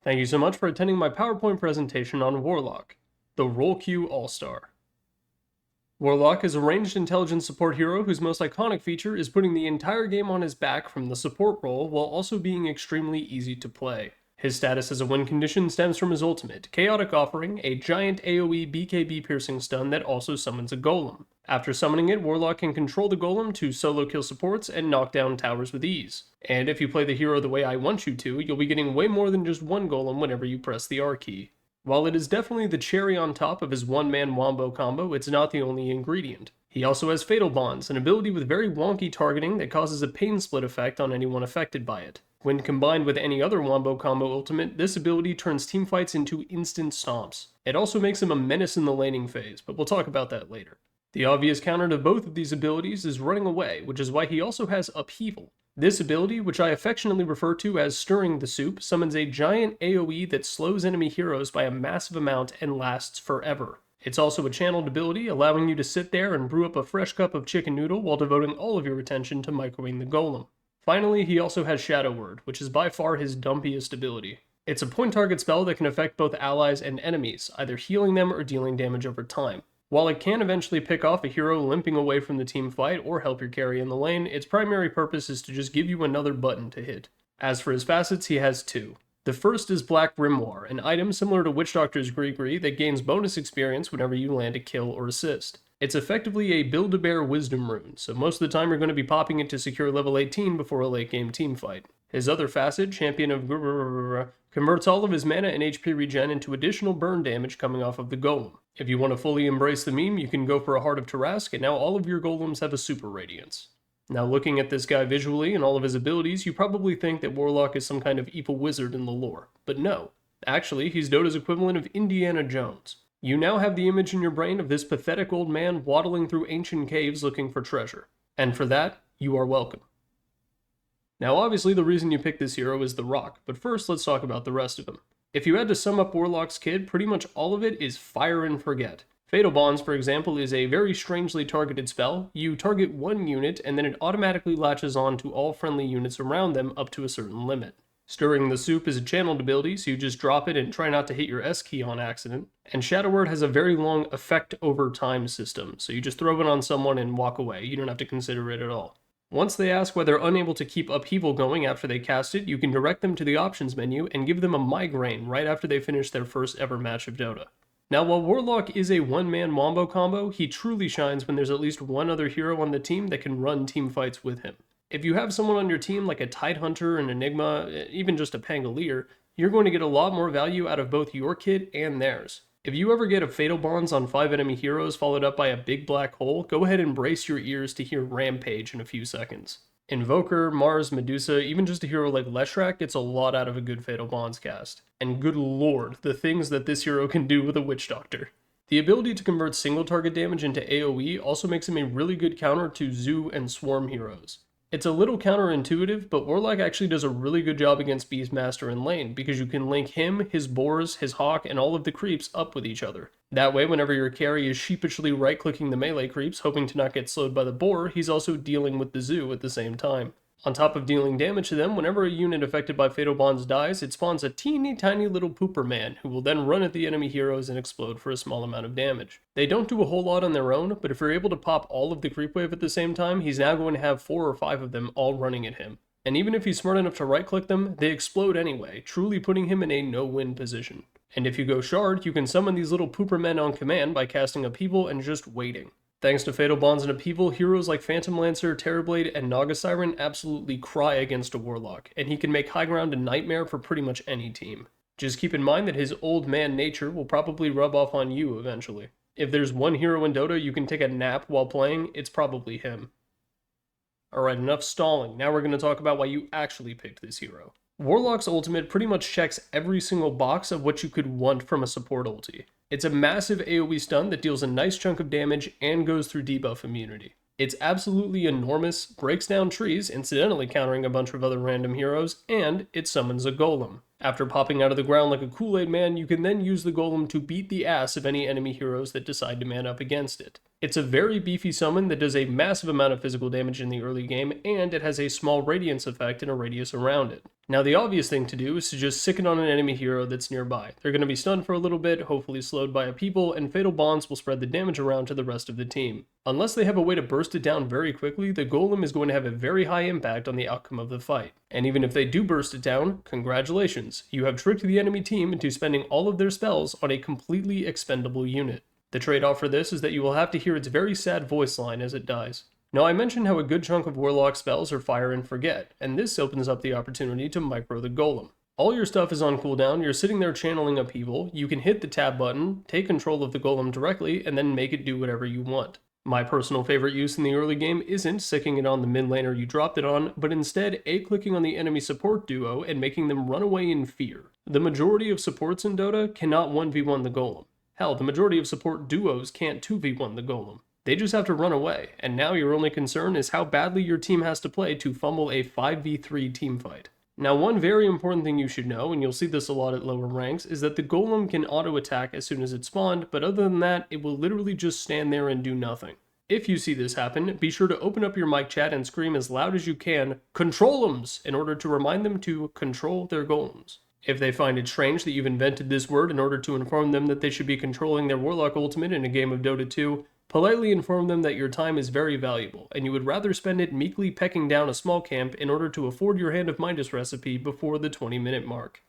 Thank you so much for attending my PowerPoint presentation on Warlock, the Roll Queue All-Star. Warlock is a ranged intelligence support hero whose most iconic feature is putting the entire game on his back from the support role while also being extremely easy to play. His status as a win condition stems from his ultimate, Chaotic Offering, a giant AoE BKB piercing stun that also summons a golem. After summoning it, Warlock can control the golem to solo kill supports and knock down towers with ease. And if you play the hero the way I want you to, you'll be getting way more than just one golem whenever you press the R key. While it is definitely the cherry on top of his one-man wombo combo, it's not the only ingredient. He also has Fatal Bonds, an ability with very wonky targeting that causes a pain split effect on anyone affected by it. When combined with any other wombo combo ultimate, this ability turns teamfights into instant stomps. It also makes him a menace in the laning phase, but we'll talk about that later. The obvious counter to both of these abilities is running away, which is why he also has Upheaval. This ability, which I affectionately refer to as Stirring the Soup, summons a giant AoE that slows enemy heroes by a massive amount and lasts forever. It's also a channeled ability, allowing you to sit there and brew up a fresh cup of chicken noodle while devoting all of your attention to microwing the golem. Finally, he also has Shadow Word, which is by far his dumpiest ability. It's a point target spell that can affect both allies and enemies, either healing them or dealing damage over time. While it can eventually pick off a hero limping away from the team fight or help your carry in the lane, its primary purpose is to just give you another button to hit. As for his facets, he has two. The first is Black Grimoire, an item similar to Witch Doctor's Gree that gains bonus experience whenever you land a kill or assist. It's effectively a Build-A-Bear Wisdom rune, so most of the time you're going to be popping it to secure level 18 before a late game team fight. His other facet, Champion of converts all of his mana and HP regen into additional burn damage coming off of the golem. If you want to fully embrace the meme, you can go for a Heart of Tarask, and now all of your golems have a Super Radiance. Now looking at this guy visually and all of his abilities, you probably think that Warlock is some kind of evil wizard in the lore, but no. Actually, he's Dota's equivalent of Indiana Jones. You now have the image in your brain of this pathetic old man waddling through ancient caves looking for treasure. And for that, you are welcome. Now obviously the reason you picked this hero is the rock, but first let's talk about the rest of him. If you had to sum up Warlock's kit, pretty much all of it is fire and forget. Fatal Bonds, for example, is a very strangely targeted spell. You target one unit and then it automatically latches on to all friendly units around them up to a certain limit. Stirring the Soup is a channeled ability, so you just drop it and try not to hit your S key on accident. And Shadow Word has a very long effect over time system, so you just throw it on someone and walk away. You don't have to consider it at all. Once they ask why they're unable to keep Upheaval going after they cast it, you can direct them to the options menu and give them a migraine right after they finish their first ever match of Dota. Now while Warlock is a one-man wombo combo, he truly shines when there's at least one other hero on the team that can run team fights with him. If you have someone on your team like a Tidehunter, an Enigma, even just a Pangolier, you're going to get a lot more value out of both your kit and theirs. If you ever get a Fatal Bonds on 5 enemy heroes followed up by a big black hole, go ahead and brace your ears to hear Rampage in a few seconds. Invoker, Mars, Medusa, even just a hero like Leshrac gets a lot out of a good Fatal Bonds cast. And good lord, the things that this hero can do with a Witch Doctor. The ability to convert single target damage into AoE also makes him a really good counter to Zoo and Swarm heroes. It's a little counterintuitive, but Warlock actually does a really good job against Beastmaster in lane, because you can link him, his boars, his hawk, and all of the creeps up with each other. That way, whenever your carry is sheepishly right-clicking the melee creeps, hoping to not get slowed by the boar, he's also dealing with the zoo at the same time. On top of dealing damage to them, whenever a unit affected by Fatal Bonds dies, it spawns a teeny tiny little pooper man, who will then run at the enemy heroes and explode for a small amount of damage. They don't do a whole lot on their own, but if you're able to pop all of the creep wave at the same time, he's now going to have 4 or 5 of them all running at him. And even if he's smart enough to right-click them, they explode anyway, truly putting him in a no-win position. And if you go Shard, you can summon these little pooper men on command by casting Upheaval and just waiting. Thanks to Fatal Bonds and Upheaval, heroes like Phantom Lancer, Terrorblade, and Naga Siren absolutely cry against a Warlock, and he can make high ground a nightmare for pretty much any team. Just keep in mind that his old man nature will probably rub off on you eventually. If there's one hero in Dota you can take a nap while playing, it's probably him. Alright, enough stalling. Now we're going to talk about why you actually picked this hero. Warlock's ultimate pretty much checks every single box of what you could want from a support ulti. It's a massive AoE stun that deals a nice chunk of damage and goes through debuff immunity. It's absolutely enormous, breaks down trees, incidentally countering a bunch of other random heroes, and it summons a golem. After popping out of the ground like a Kool-Aid man, you can then use the golem to beat the ass of any enemy heroes that decide to man up against it. It's a very beefy summon that does a massive amount of physical damage in the early game, and it has a small radiance effect and a radius around it. Now the obvious thing to do is to just sick it on an enemy hero that's nearby. They're going to be stunned for a little bit, hopefully slowed by a people, and Fatal Bonds will spread the damage around to the rest of the team. Unless they have a way to burst it down very quickly, the Golem is going to have a very high impact on the outcome of the fight. And even if they do burst it down, congratulations, you have tricked the enemy team into spending all of their spells on a completely expendable unit. The trade-off for this is that you will have to hear its very sad voice line as it dies. Now I mentioned how a good chunk of Warlock spells are fire and forget, and this opens up the opportunity to micro the Golem. All your stuff is on cooldown, you're sitting there channeling upheaval, you can hit the tab button, take control of the Golem directly, and then make it do whatever you want. My personal favorite use in the early game isn't sicking it on the mid laner you dropped it on, but instead A-clicking on the enemy support duo and making them run away in fear. The majority of supports in Dota cannot 1v1 the Golem. Hell, the majority of support duos can't 2v1 the Golem. They just have to run away, and now your only concern is how badly your team has to play to fumble a 5v3 teamfight. Now one very important thing you should know, and you'll see this a lot at lower ranks, is that the Golem can auto-attack as soon as it spawned, but other than that, it will literally just stand there and do nothing. If you see this happen, be sure to open up your mic chat and scream as loud as you can, "Control-ems!" in order to remind them to control their Golems. If they find it strange that you've invented this word in order to inform them that they should be controlling their Warlock ultimate in a game of Dota 2, politely inform them that your time is very valuable, and you would rather spend it meekly pecking down a small camp in order to afford your Hand of Midas recipe before the 20-minute mark.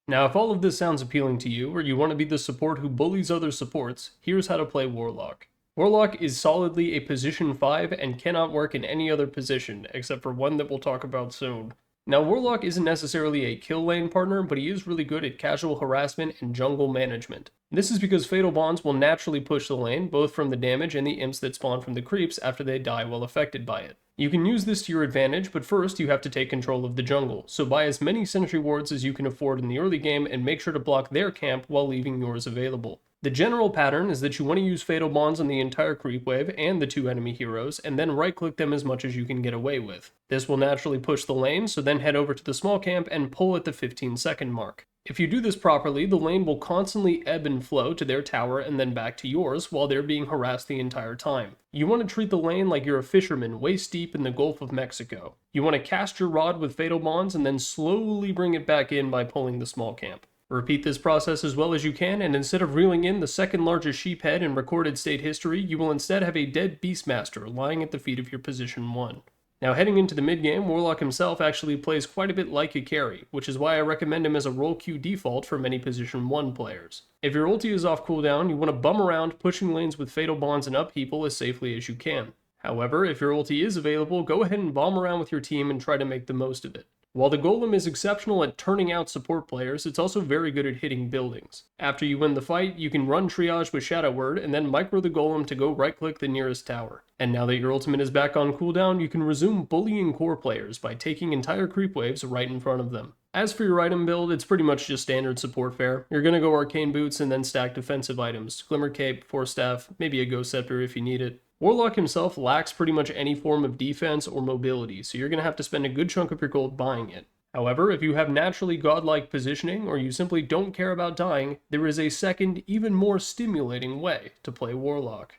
Now if all of this sounds appealing to you, or you want to be the support who bullies other supports, here's how to play Warlock. Warlock is solidly a position 5 and cannot work in any other position, except for one that we'll talk about soon. Now Warlock isn't necessarily a kill lane partner, but he is really good at casual harassment and jungle management. This is because Fatal Bonds will naturally push the lane, both from the damage and the imps that spawn from the creeps after they die while affected by it. You can use this to your advantage, but first you have to take control of the jungle, so buy as many sentry wards as you can afford in the early game and make sure to block their camp while leaving yours available. The general pattern is that you want to use Fatal Bonds on the entire creep wave and the 2 enemy heroes, and then right-click them as much as you can get away with. This will naturally push the lane, so then head over to the small camp and pull at the 15-second mark. If you do this properly, the lane will constantly ebb and flow to their tower and then back to yours while they're being harassed the entire time. You want to treat the lane like you're a fisherman waist deep in the Gulf of Mexico. You want to cast your rod with Fatal Bonds and then slowly bring it back in by pulling the small camp. Repeat this process as well as you can, and instead of reeling in the second largest sheep head in recorded state history, you will instead have a dead Beastmaster lying at the feet of your position 1. Now heading into the mid game, Warlock himself actually plays quite a bit like a carry, which is why I recommend him as a role queue default for many position 1 players. If your ulti is off cooldown, you want to bum around pushing lanes with Fatal Bonds and upheaval as safely as you can. However, if your ulti is available, go ahead and bomb around with your team and try to make the most of it. While the Golem is exceptional at turning out support players, it's also very good at hitting buildings. After you win the fight, you can run triage with Shadow Word and then micro the Golem to go right-click the nearest tower. And now that your ultimate is back on cooldown, you can resume bullying core players by taking entire creep waves right in front of them. As for your item build, it's pretty much just standard support fare. You're going to go Arcane Boots and then stack defensive items, Glimmer Cape, Force Staff, maybe a Ghost Scepter if you need it. Warlock himself lacks pretty much any form of defense or mobility, so you're going to have to spend a good chunk of your gold buying it. However, if you have naturally godlike positioning, or you simply don't care about dying, there is a second, even more stimulating way to play Warlock.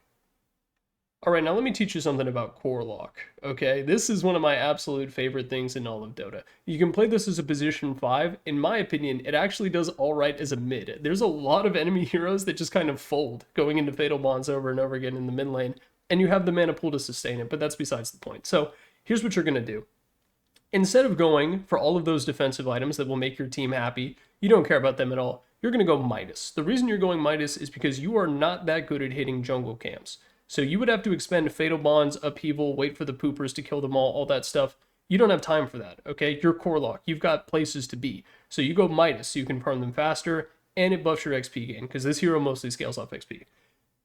Alright, now let me teach you something about Corlock, okay? This is one of my absolute favorite things in all of Dota. You can play this as a position 5. In my opinion, it actually does alright as a mid. There's a lot of enemy heroes that just kind of fold, going into Fatal Bonds over and over again in the mid lane, and you have the mana pool to sustain it, but that's besides the point. So, here's what you're going to do. Instead of going for all of those defensive items that will make your team happy, you don't care about them at all, you're going to go Midas. The reason you're going Midas is because you are not that good at hitting jungle camps. So you would have to expend Fatal Bonds, Upheaval, wait for the poopers to kill them all that stuff. You don't have time for that, okay? You're Corlock. You've got places to be. So you go Midas so you can farm them faster, and it buffs your XP gain, because this hero mostly scales off XP.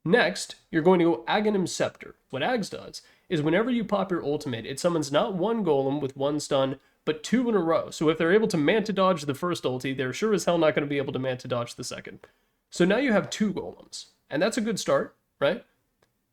Next, you're going to go Aghanim Scepter. What Ags does is whenever you pop your ultimate, it summons not one golem with 1 stun, but 2 in a row. So if they're able to Manta Dodge the first ulti, they're sure as hell not going to be able to Manta Dodge the second. So now you have 2 golems, and that's a good start, right?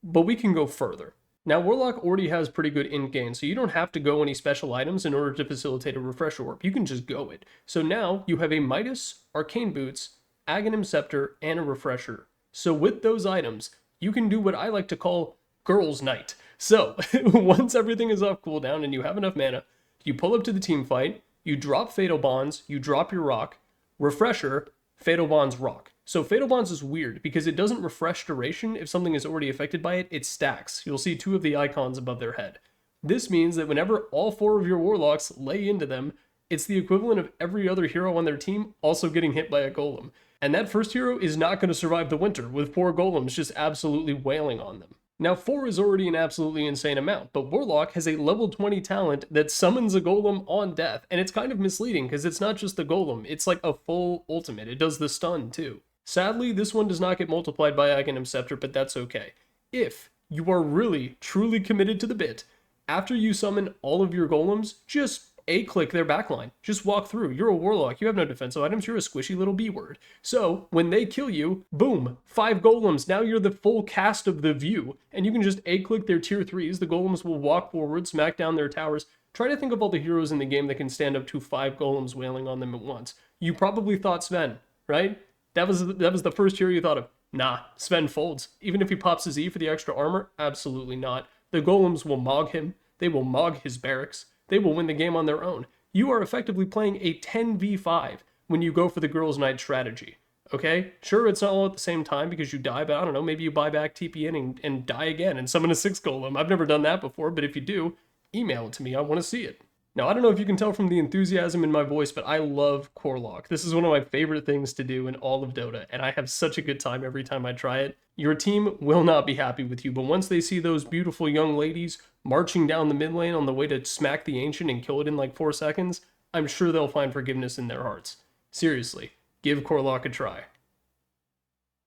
But we can go further. Now Warlock already has pretty good int gain, so you don't have to go any special items in order to facilitate a refresh orb. You can just go it. So now you have a Midas, Arcane Boots, Aghanim Scepter, and a refresher. So with those items, you can do what I like to call girls' night. So, once everything is off cooldown and you have enough mana, you pull up to the team fight, you drop Fatal Bonds, you drop your rock, refresher, Fatal Bonds rock. So Fatal Bonds is weird because it doesn't refresh duration if something is already affected by it, it stacks. You'll see 2 of the icons above their head. This means that whenever all 4 of your Warlocks lay into them, it's the equivalent of every other hero on their team also getting hit by a golem. And that first hero is not going to survive the winter, with 4 golems just absolutely wailing on them. Now 4 is already an absolutely insane amount, but Warlock has a level 20 talent that summons a golem on death, and it's kind of misleading because it's not just the golem, it's like a full ultimate. It does the stun too. Sadly, this one does not get multiplied by Aghanim Scepter, but that's okay. If you are really, truly committed to the bit, after you summon all of your golems, just A-click their backline. Just walk through. You're a Warlock. You have no defensive items. You're a squishy little B-word. So, when they kill you, boom, 5 golems. Now you're the full cast of the view. And you can just A-click their tier 3s. The golems will walk forward, smack down their towers. Try to think of all the heroes in the game that can stand up to 5 golems wailing on them at once. You probably thought Sven, right? That was the first hero you thought of. Nah, Sven folds. Even if he pops his E for the extra armor, absolutely not. The golems will mog him. They will mog his barracks. They will win the game on their own. You are effectively playing a 10v5 when you go for the girls' night strategy. Okay? Sure, it's not all at the same time because you die, but I don't know, maybe you buy back TP in and die again and summon a 6 golem. I've never done that before, but if you do, email it to me. I want to see it. Now, I don't know if you can tell from the enthusiasm in my voice, but I love Corlock. This is one of my favorite things to do in all of Dota, and I have such a good time every time I try it. Your team will not be happy with you, but once they see those beautiful young ladies marching down the mid lane on the way to smack the Ancient and kill it in like 4 seconds, I'm sure they'll find forgiveness in their hearts. Seriously, give Corlock a try.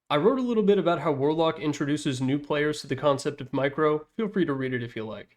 I wrote a little bit about how Warlock introduces new players to the concept of micro. Feel free to read it if you like.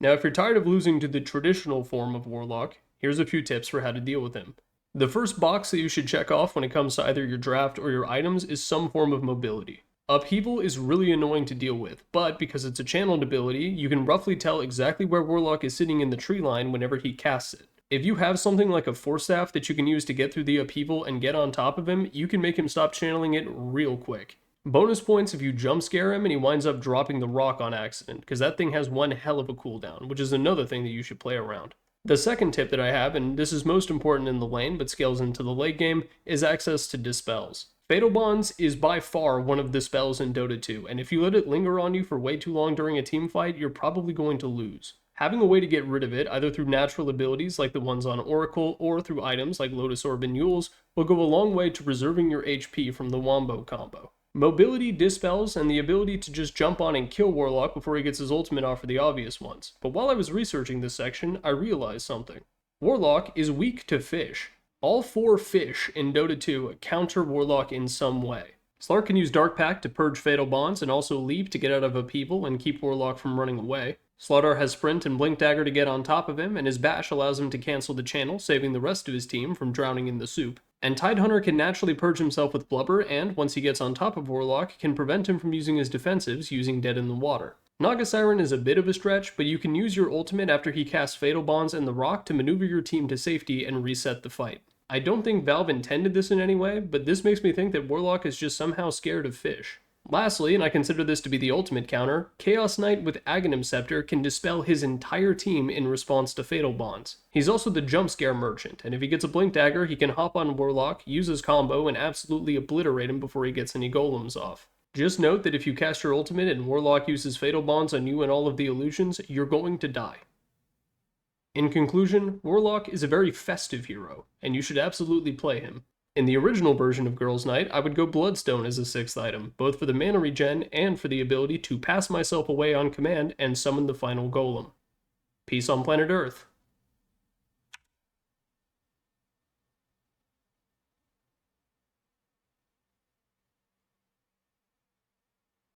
Now, if you're tired of losing to the traditional form of Warlock, here's a few tips for how to deal with him. The first box that you should check off when it comes to either your draft or your items is some form of mobility. Upheaval is really annoying to deal with, but because it's a channeled ability, you can roughly tell exactly where Warlock is sitting in the tree line whenever he casts it. If you have something like a Force Staff that you can use to get through the upheaval and get on top of him, you can make him stop channeling it real quick. Bonus points if you jump scare him and he winds up dropping the rock on accident, because that thing has one hell of a cooldown, which is another thing that you should play around. The second tip that I have, and this is most important in the lane but scales into the late game, is access to dispels. Fatal Bonds is by far one of the spells in Dota 2, and if you let it linger on you for way too long during a team fight, you're probably going to lose. Having a way to get rid of it, either through natural abilities like the ones on Oracle, or through items like Lotus Orb and Yules, will go a long way to preserving your HP from the Wombo combo. Mobility, dispels, and the ability to just jump on and kill Warlock before he gets his ultimate off are the obvious ones. But while I was researching this section, I realized something. Warlock is weak to fish. All 4 fish in Dota 2 counter Warlock in some way. Slark can use Dark Pact to purge Fatal Bonds and also Leap to get out of Upheaval and keep Warlock from running away. Slardar has Sprint and Blink Dagger to get on top of him, and his Bash allows him to cancel the channel, saving the rest of his team from drowning in the soup. And Tidehunter can naturally purge himself with Blubber, and, once he gets on top of Warlock, can prevent him from using his defensives using Dead in the Water. Naga Siren is a bit of a stretch, but you can use your ultimate after he casts Fatal Bonds and the Rock to maneuver your team to safety and reset the fight. I don't think Valve intended this in any way, but this makes me think that Warlock is just somehow scared of fish. Lastly, and I consider this to be the ultimate counter, Chaos Knight with Aghanim Scepter can dispel his entire team in response to Fatal Bonds. He's also the jump scare merchant, and if he gets a Blink Dagger, he can hop on Warlock, use his combo, and absolutely obliterate him before he gets any golems off. Just note that if you cast your ultimate and Warlock uses Fatal Bonds on you and all of the illusions, you're going to die. In conclusion, Warlock is a very festive hero, and you should absolutely play him. In the original version of Girls' Night, I would go Bloodstone as a 6th item, both for the mana regen and for the ability to pass myself away on command and summon the final golem. Peace on planet Earth.